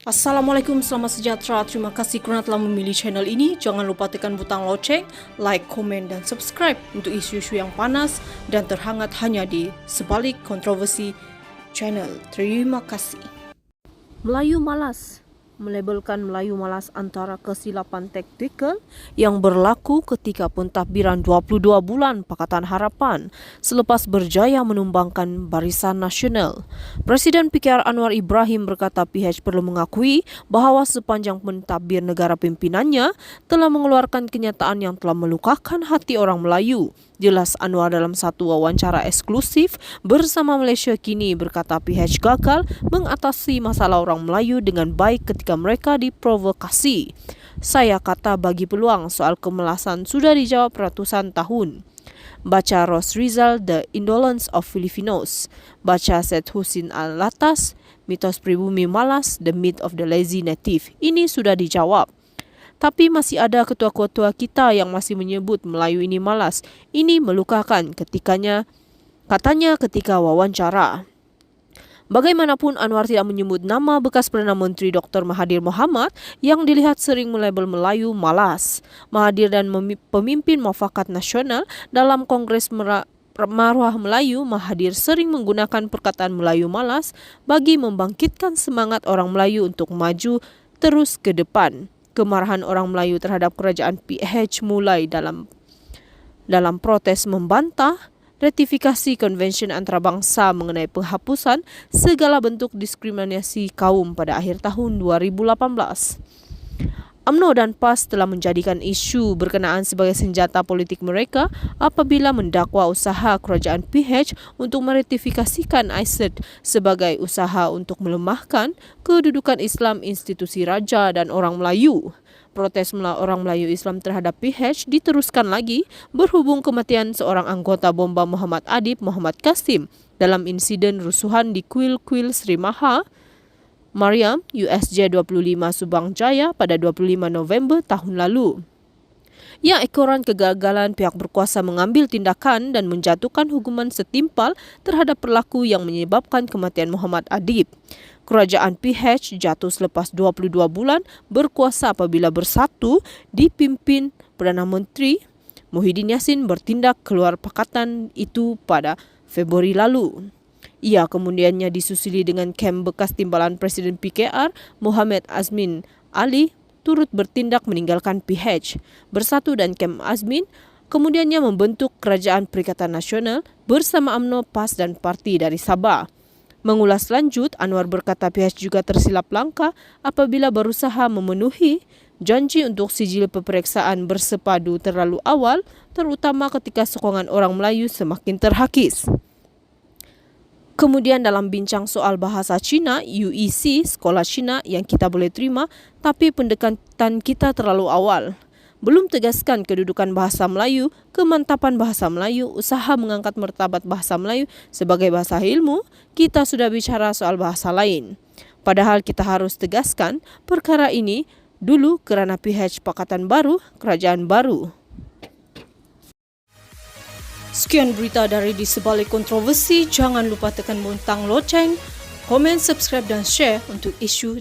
Assalamualaikum, selamat sejahtera. Terima kasih kerana telah memilih channel ini. Jangan lupa tekan butang loceng, like, komen dan subscribe untuk isu-isu yang panas dan terhangat hanya di Sebalik Kontroversi Channel. Terima kasih. Melayu malas. Melabelkan Melayu malas antara kesilapan taktikal yang berlaku ketika pentadbiran 22 bulan Pakatan Harapan selepas berjaya menumbangkan Barisan Nasional. Presiden PKR Anwar Ibrahim berkata PH perlu mengakui bahawa sepanjang pentadbir negara pimpinannya telah mengeluarkan kenyataan yang telah melukakan hati orang Melayu. Jelas Anwar dalam satu wawancara eksklusif bersama Malaysia Kini berkata PH gagal mengatasi masalah orang Melayu dengan baik ketika mereka diprovokasi. Saya kata bagi peluang soal kemalasan sudah dijawab ratusan tahun. Baca Ros Rizal, The Indolence of Filipinos. Baca Syed Husin Alatas, Mitos Pribumi Malas, The Myth of the Lazy Native. Ini sudah dijawab. Tapi masih ada ketua-ketua kita yang masih menyebut Melayu ini malas. Ini melukakan katanya ketika wawancara. Bagaimanapun Anwar tidak menyebut nama bekas Perdana Menteri Dr. Mahathir Mohamad yang dilihat sering melabel Melayu malas. Mahathir dan pemimpin Mufakat Nasional dalam Kongres Maruah Melayu, Mahathir sering menggunakan perkataan Melayu malas bagi membangkitkan semangat orang Melayu untuk maju terus ke depan. Kemarahan orang Melayu terhadap kerajaan PH mulai dalam protes membantah ratifikasi Konvensyen Antarabangsa mengenai penghapusan segala bentuk diskriminasi kaum pada akhir tahun 2018. UMNO dan PAS telah menjadikan isu berkenaan sebagai senjata politik mereka apabila mendakwa usaha kerajaan PH untuk meratifikasikan ICED sebagai usaha untuk melemahkan kedudukan Islam institusi raja dan orang Melayu. Protes orang Melayu Islam terhadap PH diteruskan lagi berhubung kematian seorang anggota bomba Muhammad Adib Muhammad Kasim dalam insiden rusuhan di Kuil Sri Maha Mariam USJ 25 Subang Jaya pada 25 November tahun lalu. Yang ekoran kegagalan pihak berkuasa mengambil tindakan dan menjatuhkan hukuman setimpal terhadap pelaku yang menyebabkan kematian Muhammad Adib. Kerajaan PH jatuh selepas 22 bulan berkuasa apabila Bersatu dipimpin Perdana Menteri Muhyiddin Yassin bertindak keluar pakatan itu pada Februari lalu. Ia kemudiannya disusuli dengan kem bekas timbalan Presiden PKR Muhammad Azmin Ali turut bertindak meninggalkan PH. Bersatu dan kem Azmin kemudiannya membentuk Kerajaan Perikatan Nasional bersama UMNO, PAS dan parti dari Sabah. Mengulas lanjut, Anwar berkata PH juga tersilap langkah apabila berusaha memenuhi janji untuk sijil peperiksaan bersepadu terlalu awal, terutama ketika sokongan orang Melayu semakin terhakis. Kemudian dalam bincang soal bahasa Cina, UEC, sekolah Cina yang kita boleh terima, tapi pendekatan kita terlalu awal. Belum tegaskan kedudukan bahasa Melayu, kemantapan bahasa Melayu, usaha mengangkat martabat bahasa Melayu sebagai bahasa ilmu, kita sudah bicara soal bahasa lain. Padahal kita harus tegaskan perkara ini dulu kerana PH Pakatan Baru, Kerajaan Baru. Sekian berita dari Di Sebalik Kontroversi. Jangan lupa tekan butang loceng, komen, subscribe dan share untuk isu